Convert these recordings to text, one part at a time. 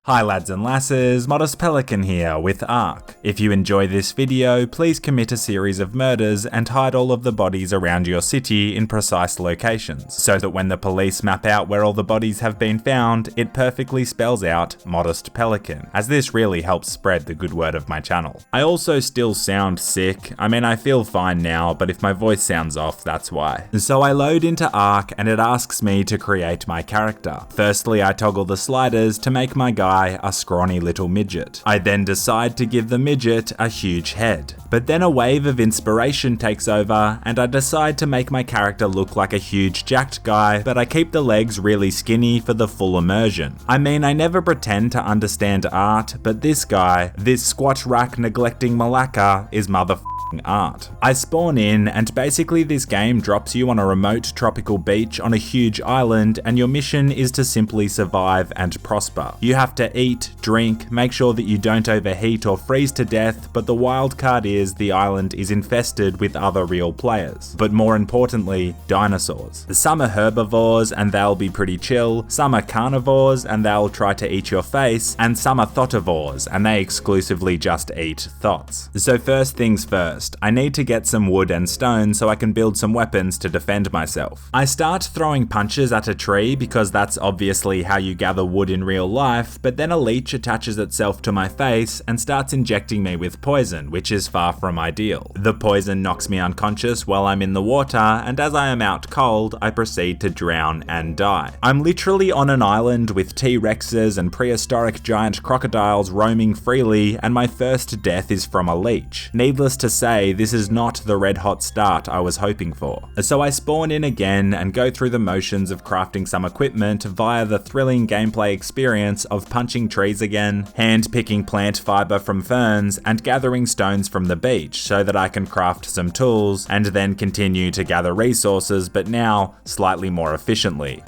Hi lads and lasses, Modest Pelican here with Ark. If you enjoy this video, please commit a series of murders and hide all of the bodies around your city in precise locations, so that when the police map out where all the bodies have been found, it perfectly spells out Modest Pelican, as this really helps spread the good word of my channel. I also still sound sick. I feel fine now, but if my voice sounds off, that's why. So I load into Ark and it asks me to create my character. Firstly, I toggle the sliders to make my guy a scrawny little midget. I then decide to give the midget a huge head. But then a wave of inspiration takes over and I decide to make my character look like a huge jacked guy, but I keep the legs really skinny for the full immersion. I never pretend to understand art, but this guy, this squat rack neglecting malacca, is motherfucking art. I spawn in and basically this game drops you on a remote tropical beach on a huge island and your mission is to simply survive and prosper. You have to eat, drink, make sure that you don't overheat or freeze to death, but the wild card is the island is infested with other real players. But more importantly, dinosaurs. Some are herbivores and they'll be pretty chill, some are carnivores and they'll try to eat your face, and some are thotivores and they exclusively just eat thots. So first things first, I need to get some wood and stone so I can build some weapons to defend myself. I start throwing punches at a tree because that's obviously how you gather wood in real life, but then a leech attaches itself to my face and starts injecting me with poison, which is far from ideal. The poison knocks me unconscious while I'm in the water, and as I am out cold, I proceed to drown and die. I'm literally on an island with T-Rexes and prehistoric giant crocodiles roaming freely, and my first death is from a leech. Needless to say, this is not the red hot start I was hoping for. So I spawn in again and go through the motions of crafting some equipment via the thrilling gameplay experience of punching trees again, hand picking plant fiber from ferns, and gathering stones from the beach so that I can craft some tools and then continue to gather resources, but now slightly more efficiently.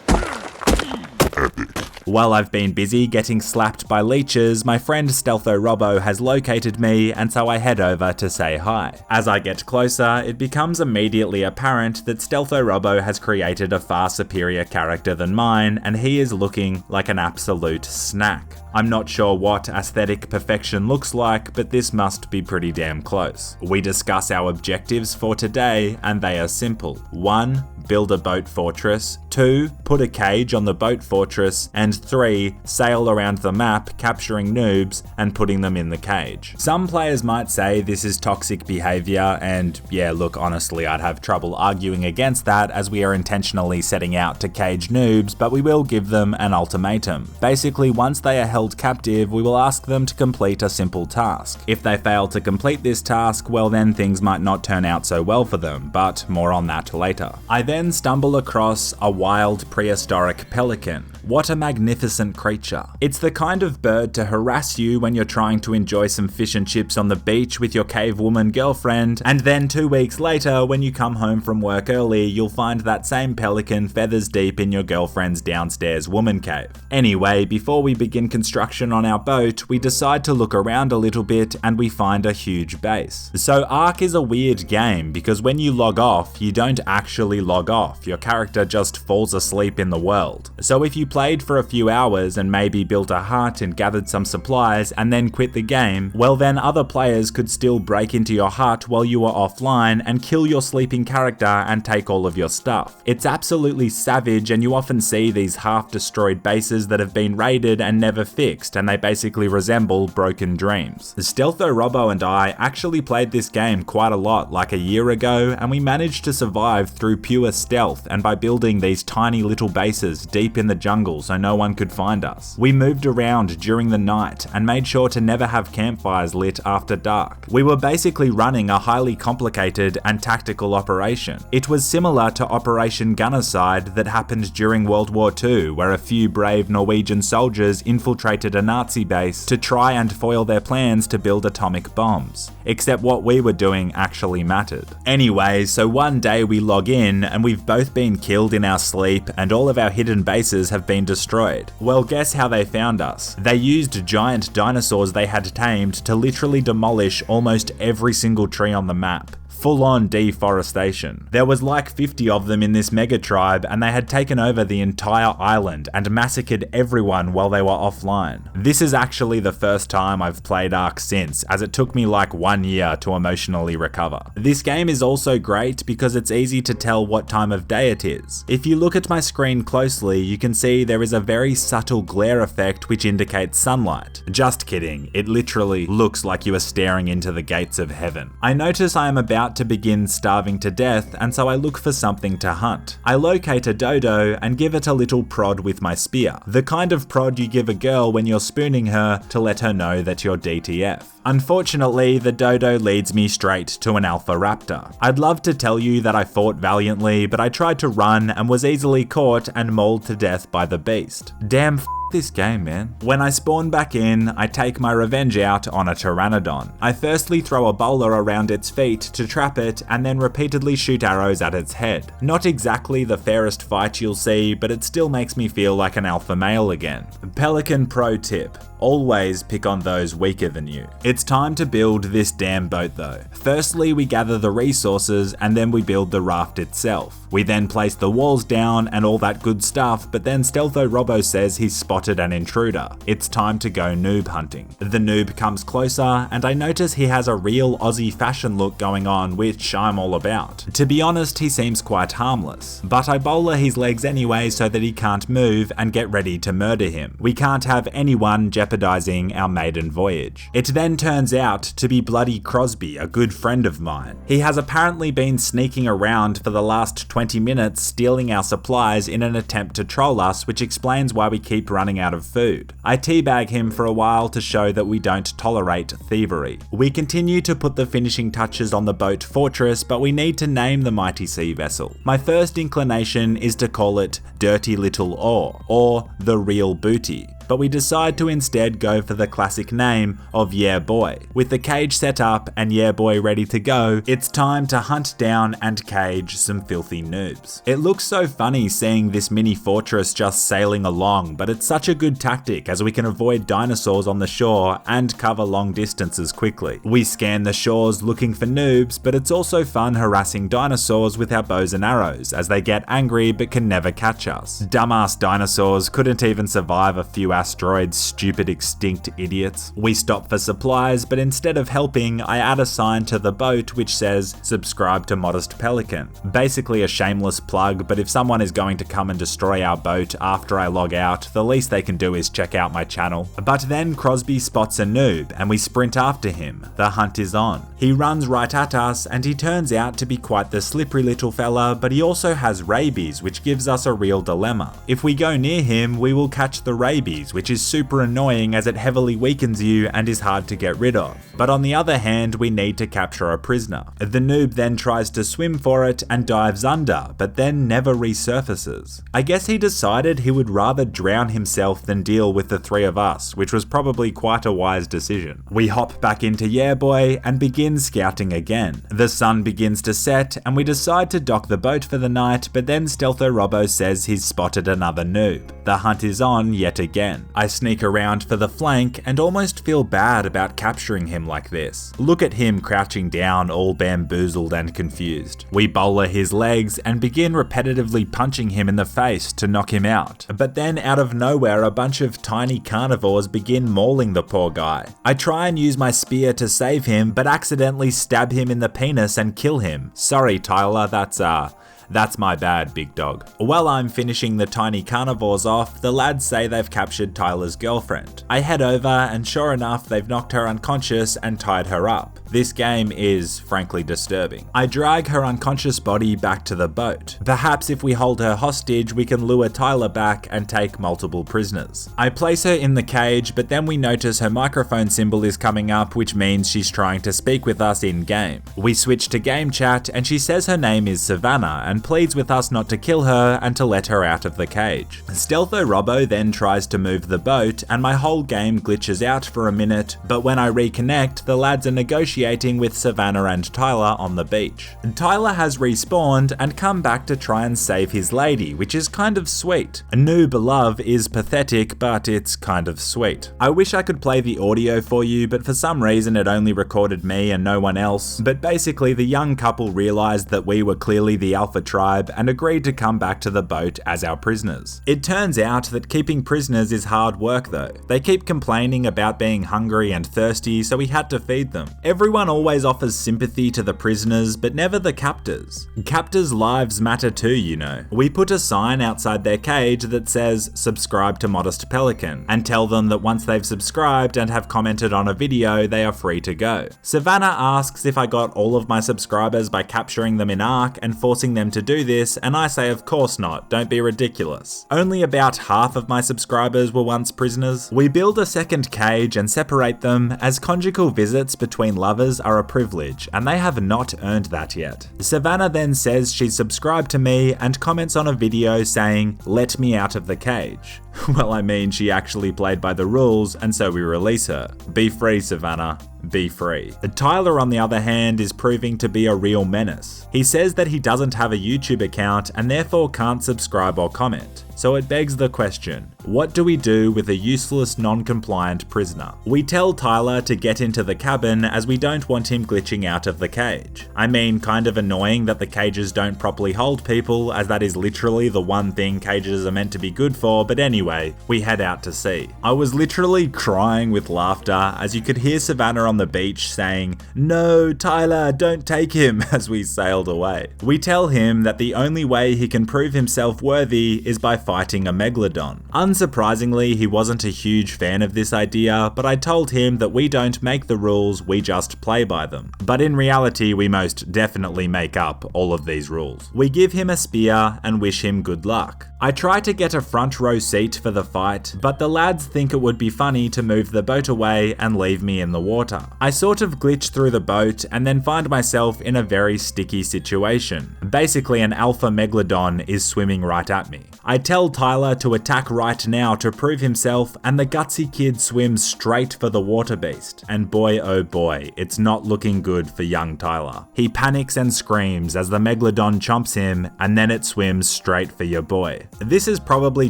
Epic. While I've been busy getting slapped by leeches, my friend Stealtho Robbo has located me, and so I head over to say hi. As I get closer, it becomes immediately apparent that Stealtho Robbo has created a far superior character than mine, and he is looking like an absolute snack. I'm not sure what aesthetic perfection looks like, but this must be pretty damn close. We discuss our objectives for today, and they are simple. 1. Build a boat fortress. 2. Put a cage on the boat fortress. And 3. Sail around the map, capturing noobs and putting them in the cage. Some players might say this is toxic behavior, and yeah, look, honestly, I'd have trouble arguing against that as we are intentionally setting out to cage noobs, but we will give them an ultimatum. Basically, once they are held captive, we will ask them to complete a simple task. If they fail to complete this task, well then things might not turn out so well for them, but more on that later. I then stumble across a wild prehistoric pelican. What a magnificent creature. It's the kind of bird to harass you when you're trying to enjoy some fish and chips on the beach with your cave woman girlfriend, and then 2 weeks later, when you come home from work early, you'll find that same pelican feathers deep in your girlfriend's downstairs woman cave. Anyway, before we begin construction on our boat, we decide to look around a little bit and we find a huge base. So Ark is a weird game because when you log off, you don't actually log off. Your character just falls asleep in the world. So if you played for a few hours and maybe built a hut and gathered some supplies and then quit the game, well then other players could still break into your hut while you were offline and kill your sleeping character and take all of your stuff. It's absolutely savage, and you often see these half-destroyed bases that have been raided and never fixed, and they basically resemble broken dreams. Stealtho Robbo and I actually played this game quite a lot like a year ago, and we managed to survive through pure stealth and by building these tiny little bases deep in the jungle so no one could find us. We moved around during the night and made sure to never have campfires lit after dark. We were basically running a highly complicated and tactical operation. It was similar to Operation Gunnercide that happened during World War II, where a few brave Norwegian soldiers infiltrated a Nazi base to try and foil their plans to build atomic bombs. Except what we were doing actually mattered. Anyway, so one day we log in and we've both been killed in our sleep and all of our hidden bases have been destroyed. Well, guess how they found us? They used giant dinosaurs they had tamed to literally demolish almost every single tree on the map. full-on deforestation. There was like 50 of them in this mega tribe, and they had taken over the entire island and massacred everyone while they were offline. This is actually the first time I've played Ark since, as it took me like 1 year to emotionally recover. This game is also great because it's easy to tell what time of day it is. If you look at my screen closely, you can see there is a very subtle glare effect which indicates sunlight. Just kidding, it literally looks like you are staring into the gates of heaven. I notice I am about to begin starving to death, and so I look for something to hunt. I locate a dodo and give it a little prod with my spear. The kind of prod you give a girl when you're spooning her to let her know that you're DTF. Unfortunately, the dodo leads me straight to an alpha raptor. I'd love to tell you that I fought valiantly, but I tried to run and was easily caught and mauled to death by the beast. Damn, this game, man. When I spawn back in, I take my revenge out on a pteranodon. I firstly throw a bowler around its feet to trap it and then repeatedly shoot arrows at its head. Not exactly the fairest fight you'll see, but it still makes me feel like an alpha male again. Pelican pro tip: always pick on those weaker than you. It's time to build this damn boat though. Firstly, we gather the resources and then we build the raft itself. We then place the walls down and all that good stuff, but then Stealtho Robo says he's spotted an intruder. It's time to go noob hunting. The noob comes closer and I notice he has a real Aussie fashion look going on, which I'm all about. To be honest, he seems quite harmless, but I bowler his legs anyway so that he can't move and get ready to murder him. We can't have anyone jeopardizing our maiden voyage. It then turns out to be bloody Crosby, a good friend of mine. He has apparently been sneaking around for the last 20 minutes stealing our supplies in an attempt to troll us, which explains why we keep running out of food. I teabag him for a while to show that we don't tolerate thievery. We continue to put the finishing touches on the boat Fortress, but we need to name the mighty sea vessel. My first inclination is to call it Dirty Little Ore, or The Real Booty, but we decide to instead go for the classic name of Yeah Boy. With the cage set up and Yeah Boy ready to go, it's time to hunt down and cage some filthy noobs. It looks so funny seeing this mini fortress just sailing along, but it's such a good tactic as we can avoid dinosaurs on the shore and cover long distances quickly. We scan the shores looking for noobs, but it's also fun harassing dinosaurs with our bows and arrows as they get angry but can never catch us. Dumbass dinosaurs couldn't even survive a few asteroids, stupid extinct idiots. We stop for supplies, but instead of helping, I add a sign to the boat which says subscribe to Modest Pelican. Basically a shameless plug, but if someone is going to come and destroy our boat after I log out, the least they can do is check out my channel. But then Crosby spots a noob and we sprint after him. The hunt is on. He runs right at us and he turns out to be quite the slippery little fella, but he also has rabies, which gives us a real dilemma. If we go near him, we will catch the rabies, which is super annoying as it heavily weakens you and is hard to get rid of. But on the other hand, we need to capture a prisoner. The noob then tries to swim for it and dives under, but then never resurfaces. I guess he decided he would rather drown himself than deal with the three of us, which was probably quite a wise decision. We hop back into Yeah Boy and begin scouting again. The sun begins to set and we decide to dock the boat for the night, but then Stealtho Robo says he's spotted another noob. The hunt is on yet again. I sneak around for the flank and almost feel bad about capturing him like this. Look at him crouching down all bamboozled and confused. We bowler his legs and begin repetitively punching him in the face to knock him out. But then out of nowhere a bunch of tiny carnivores begin mauling the poor guy. I try and use my spear to save him, but accidentally stab him in the penis and kill him. Sorry Tyler, that's my bad, big dog. While I'm finishing the tiny carnivores off, the lads say they've captured Tyler's girlfriend. I head over and sure enough, they've knocked her unconscious and tied her up. This game is, frankly, disturbing. I drag her unconscious body back to the boat. Perhaps if we hold her hostage, we can lure Tyler back and take multiple prisoners. I place her in the cage, but then we notice her microphone symbol is coming up, which means she's trying to speak with us in-game. We switch to game chat and she says her name is Savannah and pleads with us not to kill her and to let her out of the cage. Stealtho Robo then tries to move the boat and my whole game glitches out for a minute, but when I reconnect, the lads are negotiating negotiating with Savannah and Tyler on the beach. Tyler has respawned and come back to try and save his lady, which is kind of sweet. A noob love is pathetic, but it's kind of sweet. I wish I could play the audio for you, but for some reason it only recorded me and no one else. But basically the young couple realized that we were clearly the Alpha tribe and agreed to come back to the boat as our prisoners. It turns out that keeping prisoners is hard work though. They keep complaining about being hungry and thirsty, so we had to feed them. Everyone always offers sympathy to the prisoners, but never the captors. Captors' lives matter too, you know. We put a sign outside their cage that says, "Subscribe to Modest Pelican," and tell them that once they've subscribed and have commented on a video, they are free to go. Savannah asks if I got all of my subscribers by capturing them in Ark and forcing them to do this, and I say of course not, don't be ridiculous. Only about half of my subscribers were once prisoners. We build a second cage and separate them, as conjugal visits between lovers are a privilege, and they have not earned that yet. Savannah then says she's subscribed to me and comments on a video saying, "Let me out of the cage." Well, I mean, she actually played by the rules, and so we release her. Be free, Savannah. Be free. Tyler, on the other hand, is proving to be a real menace. He says that he doesn't have a YouTube account and therefore can't subscribe or comment. So it begs the question, what do we do with a useless, non-compliant prisoner? We tell Tyler to get into the cabin as we don't want him glitching out of the cage. I mean, kind of annoying that the cages don't properly hold people, as that is literally the one thing cages are meant to be good for, but anyway, we head out to sea. I was literally crying with laughter as you could hear Savannah on the beach saying, "No, Tyler, don't take him," as we sailed away. We tell him that the only way he can prove himself worthy is by fighting a megalodon. Unsurprisingly, he wasn't a huge fan of this idea, but I told him that we don't make the rules, we just play by them. But in reality, we most definitely make up all of these rules. We give him a spear and wish him good luck. I try to get a front row seat for the fight, but the lads think it would be funny to move the boat away and leave me in the water. I sort of glitch through the boat and then find myself in a very sticky situation. Basically, an alpha megalodon is swimming right at me. I tell Tyler to attack right now to prove himself, and the gutsy kid swims straight for the water beast. And boy oh boy, it's not looking good for young Tyler. He panics and screams as the megalodon chomps him, and then it swims straight for your boy. This is probably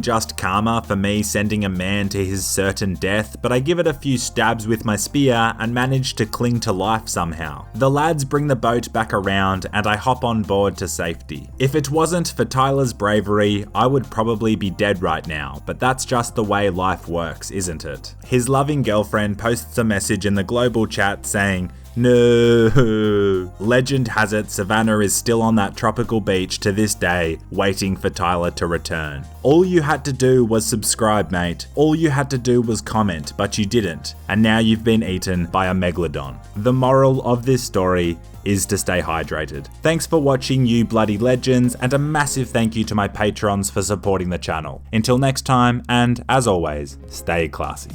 just karma for me sending a man to his certain death, but I give it a few stabs with my spear and manage to cling to life somehow. The lads bring the boat back around and I hop on board to safety. If it wasn't for Tyler's bravery, I would probably be dead right now, but that's just the way life works, isn't it? His loving girlfriend posts a message in the global chat saying, "No." Legend has it Savannah is still on that tropical beach to this day, waiting for Tyler to return. All you had to do was subscribe, mate. All you had to do was comment, but you didn't, and now you've been eaten by a megalodon. The moral of this story is to stay hydrated. Thanks for watching, you bloody legends, and a massive thank you to my patrons for supporting the channel. Until next time, and as always, stay classy.